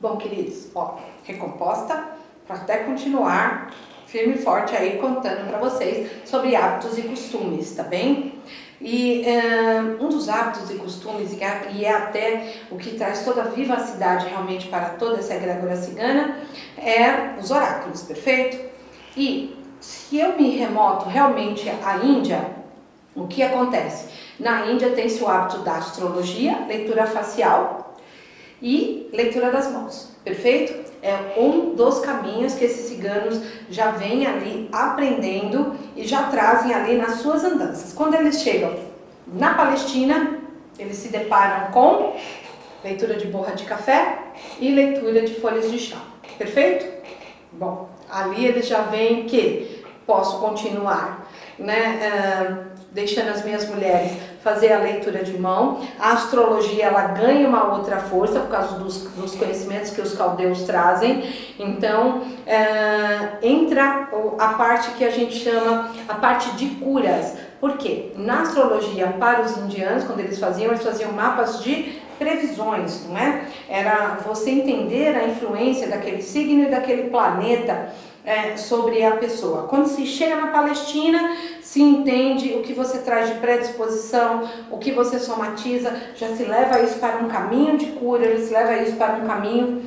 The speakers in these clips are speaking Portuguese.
Bom, queridos, ó, recomposta para até continuar firme e forte aí contando para vocês sobre hábitos e costumes, tá bem? E um dos hábitos e costumes, e é até o que traz toda a vivacidade realmente para toda essa egrégora cigana, é os oráculos, perfeito? E se eu me remoto realmente à Índia, o que acontece? Na Índia tem-se o hábito da astrologia, leitura facial e leitura das mãos, perfeito? É um dos caminhos que esses ciganos já vêm ali aprendendo e já trazem ali nas suas andanças. Quando eles chegam na Palestina, eles se deparam com leitura de borra de café e leitura de folhas de chá, perfeito? Bom, ali eles já veem que posso continuar, né, deixando as minhas mulheres fazer a leitura de mão. A astrologia, ela ganha uma outra força por causa dos conhecimentos que os caldeus trazem. Então entra a parte que a gente chama a parte de curas. Por quê? Na astrologia, para os indianos, quando eles faziam mapas de previsões, não é? Era você entender a influência daquele signo e daquele planeta sobre a pessoa. Quando se chega na Palestina, se entende o que você traz de predisposição, o que você somatiza, já se leva isso para um caminho de cura, já se leva isso para um caminho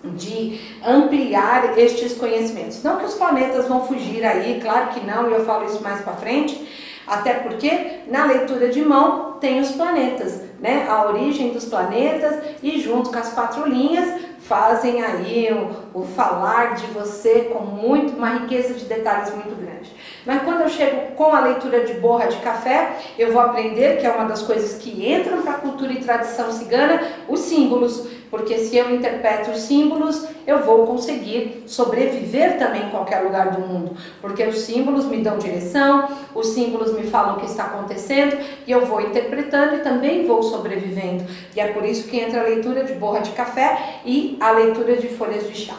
de ampliar estes conhecimentos. Não que os planetas vão fugir aí, claro que não, e eu falo isso mais para frente, até porque na leitura de mão tem os planetas, né? A origem dos planetas e junto com as patrulhinhas fazem aí o falar de você com uma riqueza de detalhes muito grande. Mas quando eu chego com a leitura de borra de café, eu vou aprender, que é uma das coisas que entram para a cultura e tradição cigana, os símbolos, porque se eu interpreto os símbolos, eu vou conseguir sobreviver também em qualquer lugar do mundo, porque os símbolos me dão direção, os símbolos me falam o que está acontecendo e eu vou interpretando e também vou sobrevivendo. E é por isso que entra a leitura de borra de café e a leitura de folhas de chá.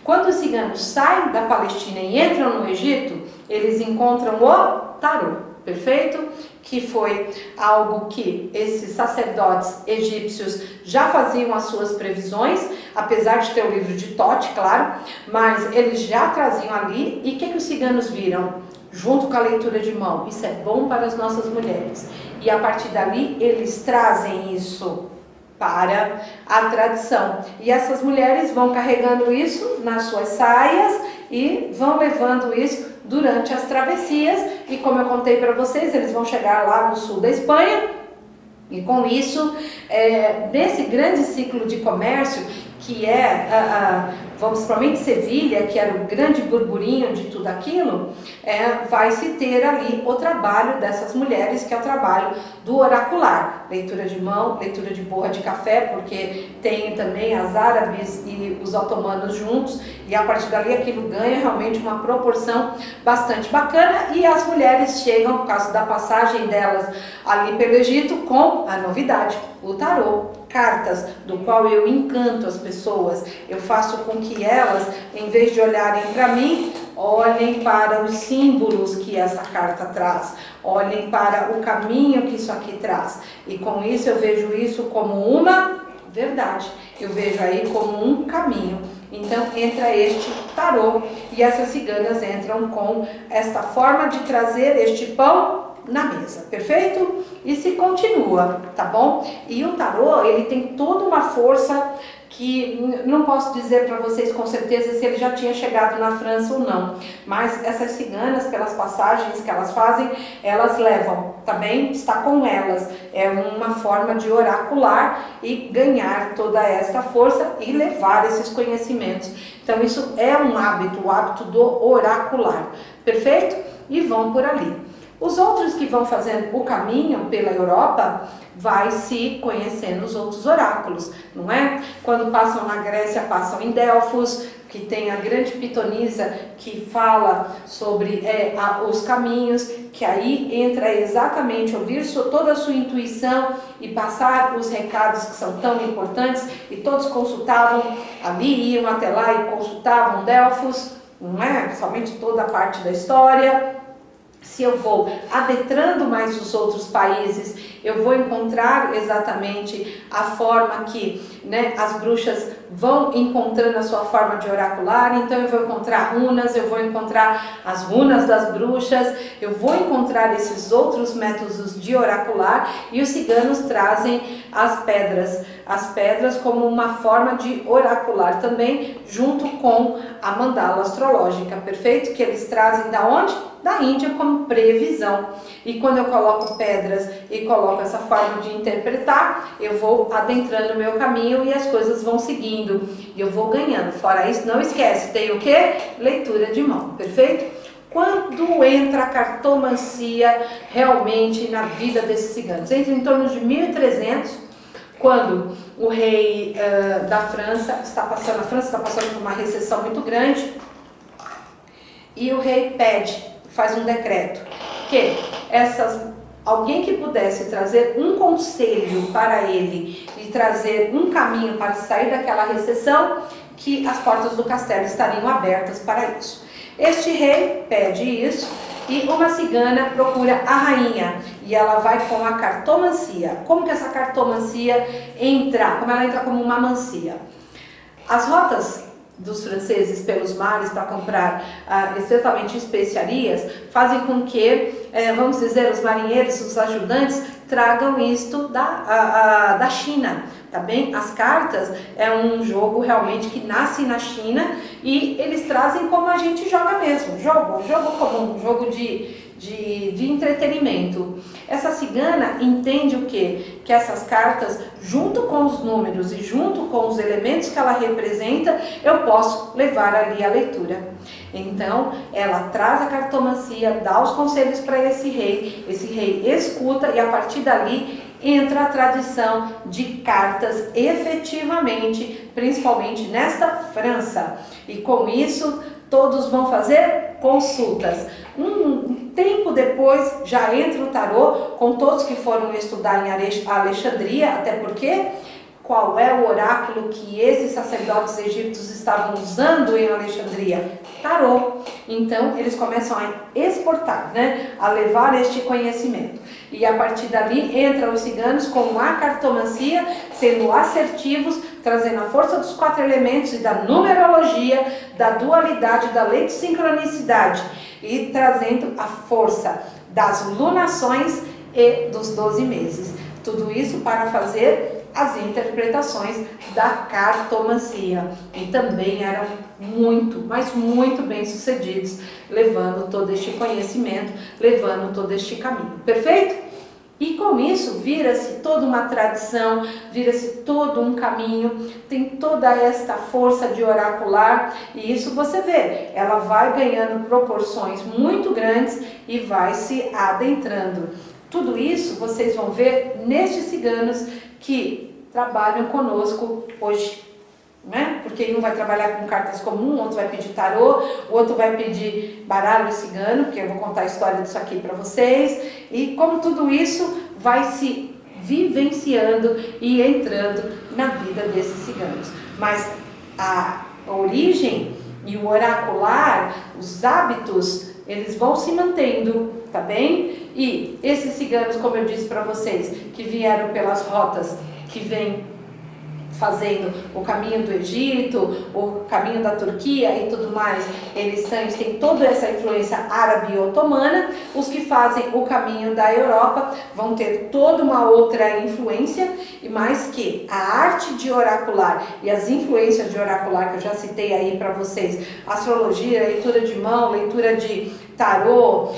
Quando os ciganos saem da Palestina e entram no Egito, eles encontram o tarô, perfeito? Que foi algo que esses sacerdotes egípcios já faziam as suas previsões, apesar de ter o livro de Tote, claro, mas eles já traziam ali. E o que os ciganos viram? Junto com a leitura de mão, isso é bom para as nossas mulheres. E a partir dali eles trazem isso para a tradição. E essas mulheres vão carregando isso nas suas saias e vão levando isso durante as travessias. E como eu contei para vocês, eles vão chegar lá no sul da Espanha. E com isso, nesse grande ciclo de comércio, que vamos provavelmente Sevilha, que era o grande burburinho de tudo aquilo, vai se ter ali o trabalho dessas mulheres, que é o trabalho do oracular, leitura de mão, leitura de borra de café, porque tem também as árabes e os otomanos juntos, e a partir dali aquilo ganha realmente uma proporção bastante bacana, e as mulheres chegam, por causa da passagem delas ali pelo Egito, com a novidade, o tarô, cartas, do qual eu encanto as pessoas. Eu faço com que elas, em vez de olharem para mim, olhem para os símbolos que essa carta traz, olhem para o caminho que isso aqui traz. E com isso eu vejo isso como uma verdade, eu vejo aí como um caminho. Então entra este tarô e essas ciganas entram com esta forma de trazer este pão na mesa, perfeito? E se continua, tá bom? E o tarô, ele tem toda uma força que não posso dizer para vocês com certeza se ele já tinha chegado na França ou não, mas essas ciganas, pelas passagens que elas fazem, elas levam, tá bem? Está com elas, é uma forma de oracular e ganhar toda essa força e levar esses conhecimentos. Então isso é um hábito, o hábito do oracular, perfeito? E vão por ali. Os outros que vão fazendo o caminho pela Europa, vai se conhecendo os outros oráculos, não é? Quando passam na Grécia, passam em Delfos, que tem a grande pitonisa que fala sobre os caminhos, que aí entra exatamente ouvir toda a sua intuição e passar os recados que são tão importantes, e todos consultavam ali, iam até lá e consultavam Delfos, não é? Somente toda a parte da história. se eu vou adentrando mais os outros países, eu vou encontrar exatamente a forma que, né, as bruxas vão encontrando a sua forma de oracular. Então eu vou encontrar runas, eu vou encontrar as runas das bruxas, eu vou encontrar esses outros métodos de oracular, e os ciganos trazem as pedras como uma forma de oracular também, junto com a mandala astrológica, perfeito? Que eles trazem da onde? Da Índia, como previsão. E quando eu coloco pedras e coloco essa forma de interpretar, eu vou adentrando o meu caminho e as coisas vão seguindo e eu vou ganhando. Fora isso, não esquece, tem o que? Leitura de mão, perfeito? Quando entra a cartomancia realmente na vida desses ciganos? Entra em torno de 1300, quando o rei da França está passando por uma recessão muito grande, e o rei faz um decreto que alguém que pudesse trazer um conselho para ele e trazer um caminho para sair daquela recessão, que as portas do castelo estariam abertas para isso. Este rei pede isso, e uma cigana procura a rainha, e ela vai com a cartomancia. Como que essa cartomancia entra? Como ela entra como uma mancia? As rotas dos franceses pelos mares para comprar especialmente especiarias, fazem com que, vamos dizer, os marinheiros, os ajudantes, tragam isto da China, tá bem? As cartas é um jogo realmente que nasce na China, e eles trazem como a gente joga mesmo, jogo comum, jogo de entretenimento. Essa cigana entende o quê? Que essas cartas, junto com os números e junto com os elementos que ela representa, eu posso levar ali a leitura. Então, ela traz a cartomancia, dá os conselhos para esse rei escuta, e a partir dali entra a tradição de cartas efetivamente, principalmente nesta França. E com isso, todos vão fazer consultas. Um tempo depois já entra o tarô, com todos que foram estudar em Alexandria, até porque qual é o oráculo que esses sacerdotes egípcios estavam usando em Alexandria? Tarô. Então eles começam a exportar, né? A levar este conhecimento. E a partir dali entram os ciganos com a cartomancia, sendo assertivos, trazendo a força dos 4 elementos e da numerologia, da dualidade, da lei de sincronicidade, e trazendo a força das lunações e dos 12 meses. Tudo isso para fazer as interpretações da cartomancia. E também eram muito, mas muito bem sucedidos, levando todo este conhecimento, levando todo este caminho. Perfeito? E com isso vira-se toda uma tradição, vira-se todo um caminho, tem toda esta força de oracular, e isso você vê, ela vai ganhando proporções muito grandes e vai se adentrando. Tudo isso vocês vão ver nestes ciganos que trabalham conosco hoje, né? Porque um vai trabalhar com cartas comuns, outro vai pedir tarô, o outro vai pedir baralho cigano, porque eu vou contar a história disso aqui para vocês, e como tudo isso vai se vivenciando e entrando na vida desses ciganos. Mas a origem e o oracular, os hábitos, eles vão se mantendo, tá bem? E esses ciganos, como eu disse para vocês, que vieram pelas rotas que vêm fazendo o caminho do Egito, o caminho da Turquia e tudo mais, eles têm toda essa influência árabe e otomana. Os que fazem o caminho da Europa vão ter toda uma outra influência, e mais que a arte de oracular e as influências de oracular que eu já citei aí para vocês, astrologia, leitura de mão, leitura de tarô,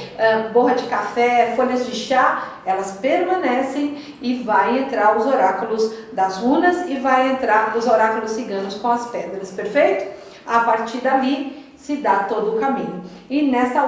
borra de café, folhas de chá, elas permanecem, e vai entrar os oráculos das runas e vai entrar os oráculos ciganos com as pedras, perfeito? A partir dali se dá todo o caminho. E nessa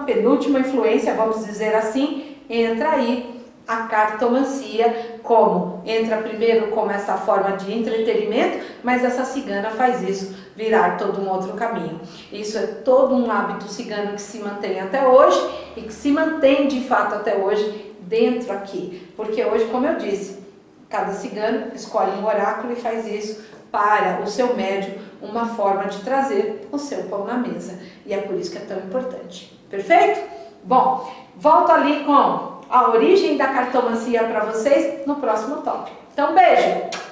penúltima influência, vamos dizer assim, entra aí a cartomancia, como entra primeiro como essa forma de entretenimento, mas essa cigana faz isso virar todo um outro caminho. Isso é todo um hábito cigano que se mantém até hoje, e que se mantém de fato até hoje dentro aqui, porque hoje, como eu disse, cada cigano escolhe um oráculo e faz isso para o seu médium, uma forma de trazer o seu pão na mesa, e é por isso que é tão importante. Perfeito? Bom, volto ali com a origem da cartomancia para vocês no próximo tópico. Então, beijo!